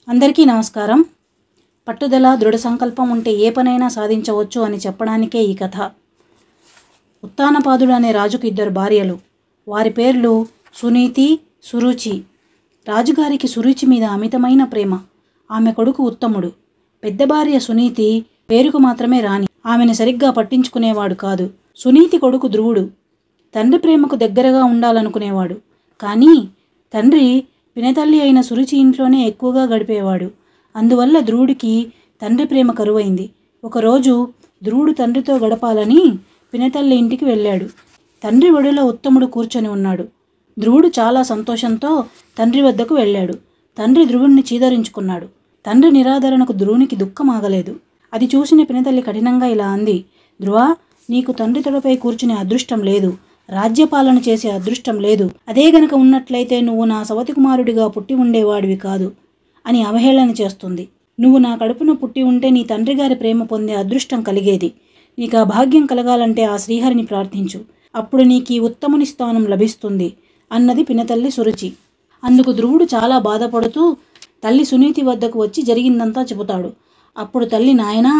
అందరికీ నమస్కారం. పట్టుదల, దృఢ సంకల్పం ఉంటే ఏ పనైనా సాధించవచ్చు అని చెప్పడానికే ఈ కథ. ఉత్తానపాదుడు అనే రాజుకు 2 భార్యలు. వారి పేర్లు సునీతి, సురుచి. రాజుగారికి సురుచి మీద అమితమైన ప్రేమ. ఆమె కొడుకు ఉత్తముడు. పెద్ద భార్య సునీతి పేరుకు మాత్రమే రాణి. ఆమెను సరిగ్గా పట్టించుకునేవాడు కాదు. సునీతి కొడుకు ధ్రువుడు. తండ్రి ప్రేమకు దగ్గరగా ఉండాలనుకునేవాడు. కానీ తండ్రి పినతల్లి అయిన సురుచి ఇంట్లోనే ఎక్కువగా గడిపేవాడు. అందువల్ల ధ్రువుడికి తండ్రి ప్రేమ కరువైంది. ఒకరోజు ధ్రువుడు తండ్రితో గడపాలని పినతల్లి ఇంటికి వెళ్ళాడు. తండ్రి ఒడిలో ఉత్తముడు కూర్చొని ఉన్నాడు. ధ్రువుడు చాలా సంతోషంతో తండ్రి వద్దకు వెళ్ళాడు. తండ్రి ధ్రువుడిని చీదరించుకున్నాడు. తండ్రి నిరాదరణకు ధ్రువునికి దుఃఖం ఆగలేదు. అది చూసిన పినతల్లి కఠినంగా ఇలా అంది: ధ్రువా, నీకు తండ్రి తొడపై కూర్చునే అదృష్టం లేదు. రాజ్యపాలన చేసే అదృష్టం లేదు. అదే గనక ఉన్నట్లయితే నువ్వు నా సవతి కుమారుడిగా పుట్టి ఉండేవాడివి కాదు అని అవహేళన చేస్తుంది. నువ్వు నా కడుపున పుట్టి ఉంటే నీ తండ్రి గారి ప్రేమ పొందే అదృష్టం కలిగేది. నీకు ఆ భాగ్యం కలగాలంటే ఆ శ్రీహరిని ప్రార్థించు. అప్పుడు నీకు ఈ ఉత్తముని స్థానం లభిస్తుంది అన్నది పినతల్లి సురుచి. అందుకు ధ్రువుడు చాలా బాధపడుతూ తల్లి సునీతి వద్దకు వచ్చి జరిగిందంతా చెబుతాడు. అప్పుడు తల్లి, నాయనా,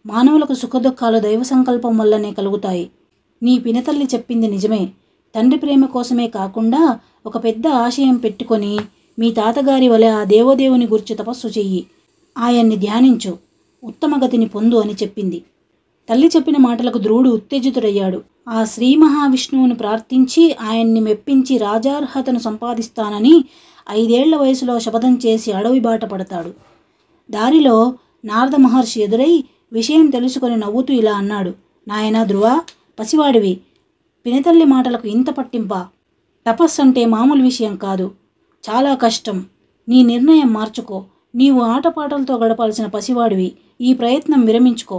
మానవులకు సుఖదుఖాలు దైవ సంకల్పం వల్లనే కలుగుతాయి. నీ పినతల్లి చెప్పింది నిజమే. తండ్రి ప్రేమ కోసమే కాకుండా ఒక పెద్ద ఆశయం పెట్టుకొని మీ తాతగారి వలె ఆ దేవదేవుని గురించి తపస్సు చెయ్యి. ఆయన్ని ధ్యానించు, ఉత్తమగతిని పొందు అని చెప్పింది. తల్లి చెప్పిన మాటలకు ధ్రువుడు ఉత్తేజితుడయ్యాడు. ఆ శ్రీ మహావిష్ణువును ప్రార్థించి ఆయన్ని మెప్పించి రాజార్హతను సంపాదిస్తానని 5 ఏళ్ల వయసులో శపథం చేసి అడవి బాట పడతాడు. దారిలో నారద మహర్షి ఎదురై విషయం తెలుసుకొని నవ్వుతూ ఇలా అన్నాడు: నాయనా ధ్రువా, పసివాడివి, పినతల్లి మాటలకు ఇంత పట్టింపా? తపస్సు అంటే మామూలు విషయం కాదు, చాలా కష్టం. నీ నిర్ణయం మార్చుకో. నీవు ఆటపాటలతో గడపాల్సిన పసివాడివి. ఈ ప్రయత్నం విరమించుకో.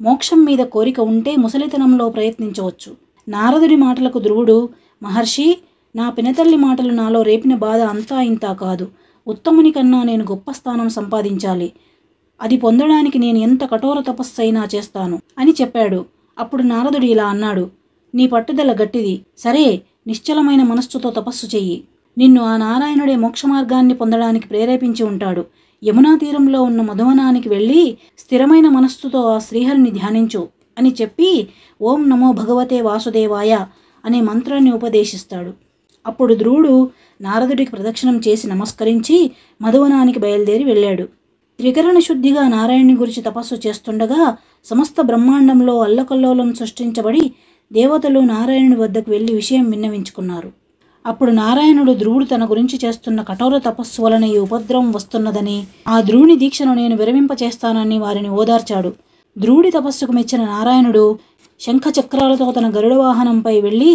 మోక్షం మీద కోరిక ఉంటే ముసలితనంలో ప్రయత్నించవచ్చు. నారదుడి మాటలకు ధ్రువుడు, మహర్షి, నా పినతల్లి మాటలు నాలో రేపిన బాధ అంతా ఇంతా కాదు. ఉత్తముని కన్నా నేను గొప్ప స్థానం సంపాదించాలి. అది పొందడానికి నేను ఎంత కఠోర తపస్సైనా చేస్తాను అని చెప్పాడు. అప్పుడు నారదుడు ఇలా అన్నాడు: నీ పట్టుదల గట్టిది. సరే, నిశ్చలమైన మనస్సుతో తపస్సు చెయ్యి. నిన్ను ఆ నారాయణుడే మోక్ష మార్గాన్ని పొందడానికి ప్రేరేపించి ఉంటాడు. యమునా తీరంలో ఉన్న మధువనానికి వెళ్ళి స్థిరమైన మనస్సుతో ఆ శ్రీహరిని ధ్యానించు అని చెప్పి ఓం నమో భగవతే వాసుదేవాయ అనే మంత్రాన్ని ఉపదేశిస్తాడు. అప్పుడు ధ్రువుడు నారదుడికి ప్రదక్షిణం చేసి నమస్కరించి మధువనానికి బయలుదేరి వెళ్ళాడు. త్రికరణ శుద్ధిగా నారాయణుని గురించి తపస్సు చేస్తుండగా సమస్త బ్రహ్మాండంలో అల్లకల్లోలం సృష్టించబడి దేవతలు నారాయణుని వద్దకు వెళ్ళి విషయం విన్నవించుకున్నారు. అప్పుడు నారాయణుడు ధ్రువుడు తన గురించి చేస్తున్న కఠోర తపస్సు వలన ఈ ఉపద్రవం వస్తున్నదని, ఆ ధ్రువుని దీక్షను నేను విరమింపచేస్తానని వారిని ఓదార్చాడు. ధ్రువుడి తపస్సుకు మెచ్చిన నారాయణుడు శంఖ చక్రాలతో తన గరుడ వాహనంపై వెళ్ళి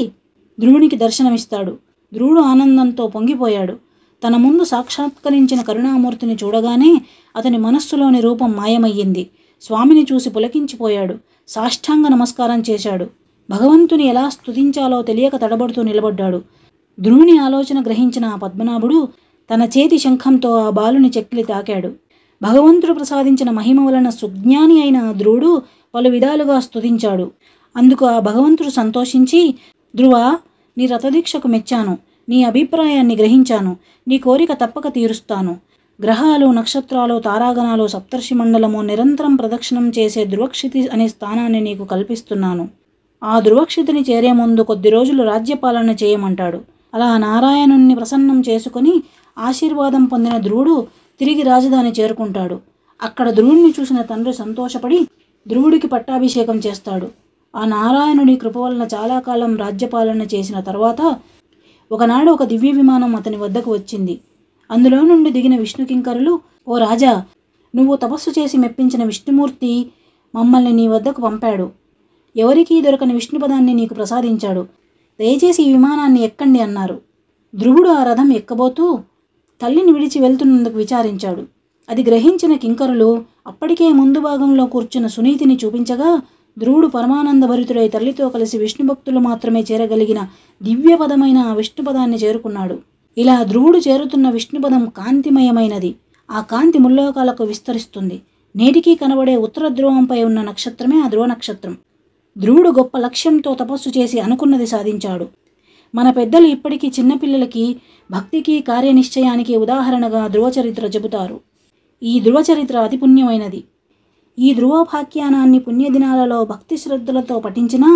ధ్రువునికి దర్శనమిస్తాడు. ధ్రువుడు ఆనందంతో పొంగిపోయాడు. తన ముందు సాక్షాత్కరించిన కరుణామూర్తిని చూడగానే అతని మనస్సులోని రూపం మాయమయ్యింది. స్వామిని చూసి పులకించిపోయాడు. సాష్టాంగ నమస్కారం చేశాడు. భగవంతుని ఎలా స్తుతించాలో తెలియక తడబడుతూ నిలబడ్డాడు. ధ్రువుని ఆలోచన గ్రహించిన ఆ పద్మనాభుడు తన చేతి శంఖంతో ఆ బాలుని చెక్కిలి తాకాడు. భగవంతుడు ప్రసాదించిన మహిమ వలన సుజ్ఞాని అయిన ధ్రువుడు పలు విధాలుగా స్తుతించాడు. అందుకు ఆ భగవంతుడు సంతోషించి, ధ్రువా, నీ రథదీక్షకు మెచ్చాను. నీ అభిప్రాయాన్ని గ్రహించాను. నీ కోరిక తప్పక తీరుస్తాను. గ్రహాలు, నక్షత్రాలు, తారాగణాలు, సప్తర్షి మండలము నిరంతరం ప్రదక్షిణం చేసే ధ్రువక్షితి అనే స్థానాన్ని నీకు కల్పిస్తున్నాను. ఆ ధ్రువక్షితిని చేరే ముందు కొద్ది రోజులు రాజ్యపాలన చేయమంటాడు. అలా నారాయణుణ్ణి ప్రసన్నం చేసుకుని ఆశీర్వాదం పొందిన ధ్రువుడు తిరిగి రాజధాని చేరుకుంటాడు. అక్కడ ధ్రువుడిని చూసిన తండ్రి సంతోషపడి ధ్రువుడికి పట్టాభిషేకం చేస్తాడు. ఆ నారాయణుడి కృప వలన చాలా కాలం రాజ్యపాలన చేసిన తర్వాత ఒకనాడు ఒక దివ్య విమానం అతని వద్దకు వచ్చింది. అందులో నుండి దిగిన విష్ణుకింకరులు, ఓ రాజా, నువ్వు తపస్సు చేసి మెప్పించిన విష్ణుమూర్తి మమ్మల్ని నీ వద్దకు పంపాడు. ఎవరికీ దొరకని విష్ణుపదాన్ని నీకు ప్రసాదించాడు. దయచేసి ఈ విమానాన్ని ఎక్కండి అన్నారు. ధ్రువుడు ఆ రథం ఎక్కబోతూ తల్లిని విడిచి వెళ్తున్నందుకు విచారించాడు. అది గ్రహించిన కింకరులు అప్పటికే ముందు భాగంలో కూర్చున్న సునీతిని చూపించగా ధ్రువుడు పరమానందభరితుడై తల్లితో కలిసి విష్ణుభక్తులు మాత్రమే చేరగలిగిన దివ్యపదమైన ఆ విష్ణుపదాన్ని చేరుకున్నాడు. ఇలా ధ్రువుడు చేరుతున్న విష్ణుపదం కాంతిమయమైనది. ఆ కాంతి ముల్లోకాలకు విస్తరిస్తుంది. నేటికీ కనబడే ఉత్తర ధ్రువంపై ఉన్న నక్షత్రమే ఆ ధ్రువ నక్షత్రం. ధ్రువుడు గొప్ప లక్ష్యంతో తపస్సు చేసి అనుకున్నది సాధించాడు. మన పెద్దలు ఇప్పటికీ చిన్నపిల్లలకి భక్తికి కార్యనిశ్చయానికి ఉదాహరణగా ధ్రువచరిత్ర చెబుతారు. ఈ ధ్రువ చరిత్ర అతి పుణ్యమైనది. ఈ ధ్రువోపాఖ్యానాన్ని పుణ్యదినాలలో భక్తి శ్రద్ధలతో పఠించినా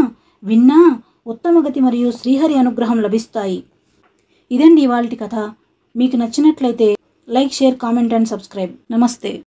విన్నా ఉత్తమగతి మరియు శ్రీహరి అనుగ్రహం లభిస్తాయి. ఇదండి ఇవాల్టి కథ. మీకు నచ్చినట్లయితే like, share, comment and subscribe. నమస్తే.